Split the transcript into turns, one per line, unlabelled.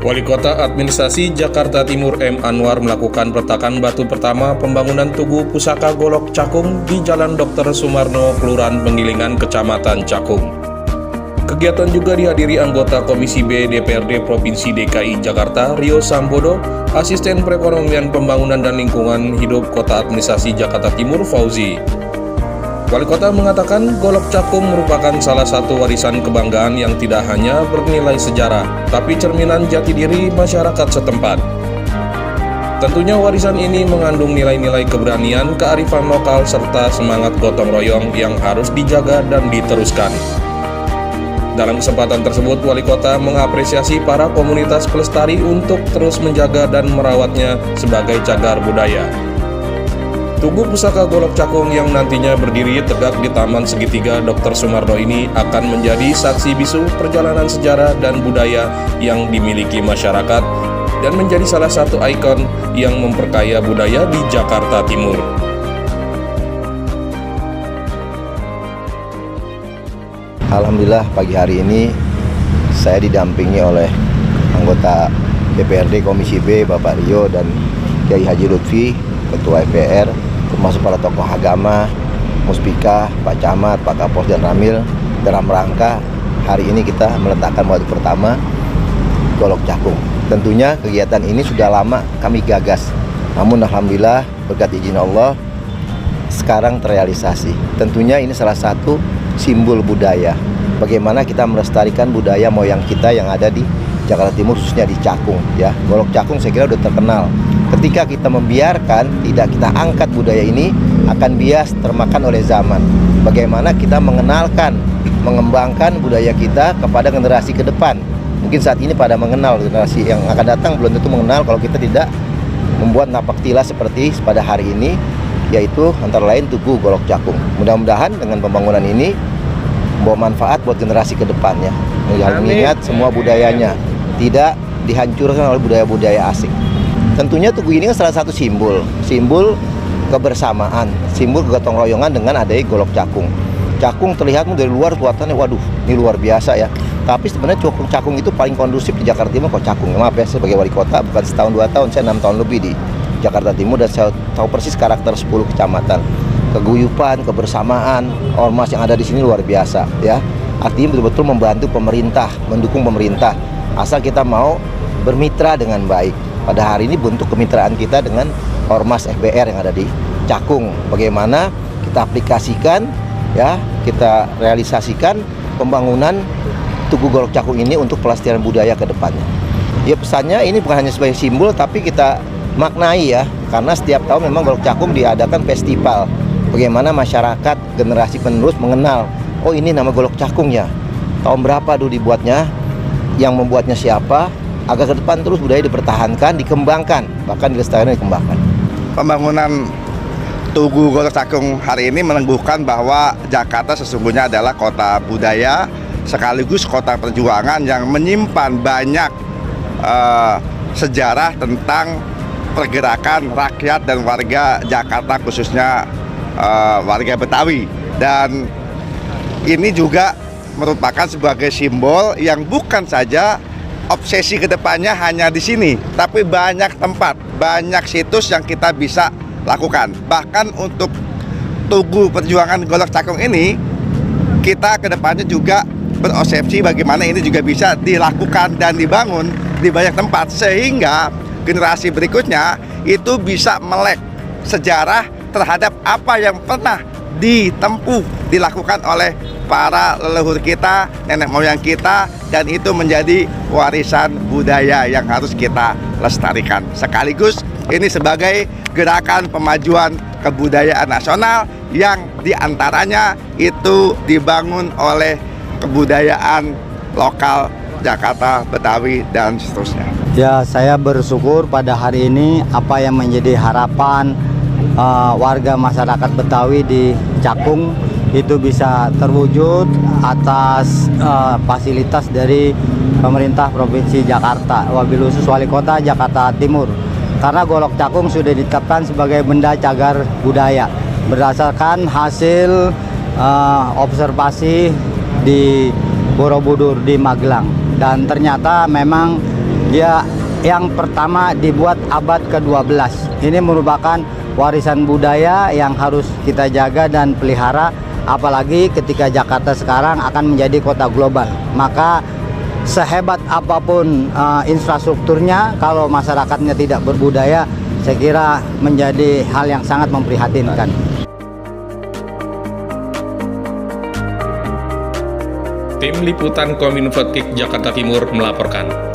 Wali Kota Administrasi Jakarta Timur M. Anwar melakukan peletakan batu pertama pembangunan Tugu Pusaka Golok Cakung di Jalan Dr. Sumarno, Kelurahan Penggilingan, Kecamatan Cakung. Kegiatan juga dihadiri anggota Komisi B DPRD Provinsi DKI Jakarta, Rio Sambodo, Asisten Perekonomian Pembangunan dan Lingkungan Hidup Kota Administrasi Jakarta Timur, Fauzi. Wali Kota mengatakan Golok Cakung merupakan salah satu warisan kebanggaan yang tidak hanya bernilai sejarah, tapi cerminan jati diri masyarakat setempat. Tentunya warisan ini mengandung nilai-nilai keberanian, kearifan lokal, serta semangat gotong royong yang harus dijaga dan diteruskan. Dalam kesempatan tersebut, Wali Kota mengapresiasi para komunitas pelestari untuk terus menjaga dan merawatnya sebagai cagar budaya. Tugu Pusaka Golok Cakung yang nantinya berdiri tegak di Taman Segitiga Dr. Sumarno ini akan menjadi saksi bisu perjalanan sejarah dan budaya yang dimiliki masyarakat dan menjadi salah satu ikon yang memperkaya budaya di Jakarta Timur.
Alhamdulillah pagi hari ini saya didampingi oleh anggota DPRD Komisi B Bapak Rio dan Kiai Haji Lutfi, Ketua MPR, termasuk para tokoh agama, Muspika, Pak Camat, Pak Kapos dan Ramil, dalam rangka hari ini kita meletakkan batu pertama Golok Cakung. Tentunya kegiatan ini sudah lama kami gagas, namun alhamdulillah berkat izin Allah sekarang terrealisasi. Tentunya ini salah satu simbol budaya. Bagaimana kita melestarikan budaya moyang kita yang ada di Jakarta Timur, khususnya di Cakung, ya. Golok Cakung saya kira udah terkenal. Ketika kita membiarkan, tidak kita angkat budaya ini, akan bias termakan oleh zaman. Bagaimana kita mengenalkan, mengembangkan budaya kita kepada generasi ke depan. Mungkin saat ini pada mengenal, generasi yang akan datang belum tentu mengenal kalau kita tidak membuat napak tilas seperti pada hari ini, yaitu antara lain Tugu Golok Cakung. Mudah-mudahan dengan pembangunan ini membawa manfaat buat generasi ke depannya. Mengingat semua budayanya, tidak dihancurkan oleh budaya-budaya asing. Tentunya Tugu ini kan salah satu simbol kebersamaan, simbol kegotong royongan dengan adanya Golok Cakung. Cakung terlihat dari luar kelihatannya, waduh, ini luar biasa ya. Tapi sebenarnya Cakung itu paling kondusif di Jakarta Timur kok Cakung. Maaf ya, sebagai wali kota bukan setahun 2 tahun, saya 6 tahun lebih di Jakarta Timur dan saya tahu persis karakter 10 kecamatan. Keguyupan, kebersamaan, ormas yang ada di sini luar biasa ya. Artinya betul-betul membantu pemerintah, mendukung pemerintah. Asal kita mau bermitra dengan baik. Pada hari ini bentuk kemitraan kita dengan ormas FBR yang ada di Cakung. Bagaimana kita aplikasikan, ya, kita realisasikan pembangunan Tugu Golok Cakung ini untuk pelestarian budaya ke depannya. Ya, pesannya ini bukan hanya sebagai simbol, tapi kita maknai ya, karena setiap tahun memang Golok Cakung diadakan festival. Bagaimana masyarakat generasi penerus mengenal, oh ini nama Golok Cakung ya. Tahun berapa dulu dibuatnya, yang membuatnya siapa, agar ke depan terus budaya dipertahankan, dikembangkan, bahkan dilestarikan dan dikembangkan.
Pembangunan Tugu Golok Cakung hari ini meneguhkan bahwa Jakarta sesungguhnya adalah kota budaya sekaligus kota perjuangan yang menyimpan banyak sejarah tentang pergerakan rakyat dan warga Jakarta, khususnya warga Betawi. Dan ini juga merupakan sebagai simbol yang bukan saja obsesi kedepannya hanya di sini, tapi banyak tempat, banyak situs yang kita bisa lakukan. Bahkan untuk Tugu Perjuangan Golok Cakung ini, kita kedepannya juga berosepsi bagaimana ini juga bisa dilakukan dan dibangun di banyak tempat, sehingga generasi berikutnya itu bisa melek sejarah terhadap apa yang pernah dilakukan oleh para leluhur kita, nenek moyang kita, dan itu menjadi warisan budaya yang harus kita lestarikan. Sekaligus ini sebagai gerakan pemajuan kebudayaan nasional yang diantaranya itu dibangun oleh kebudayaan lokal Jakarta, Betawi, dan seterusnya.
Ya, saya bersyukur pada hari ini apa yang menjadi harapan warga masyarakat Betawi di Cakung itu bisa terwujud atas fasilitas dari pemerintah Provinsi Jakarta, wabil khusus Wali Kota Jakarta Timur. Karena Golok Cakung sudah ditetapkan sebagai benda cagar budaya berdasarkan hasil observasi di Borobudur di Magelang, dan ternyata memang Ya, yang pertama dibuat abad ke-12. Ini merupakan warisan budaya yang harus kita jaga dan pelihara, apalagi ketika Jakarta sekarang akan menjadi kota global. Maka sehebat apapun infrastrukturnya, kalau masyarakatnya tidak berbudaya, saya kira menjadi hal yang sangat memprihatinkan.
Tim Liputan Kominfo Jakarta Timur melaporkan.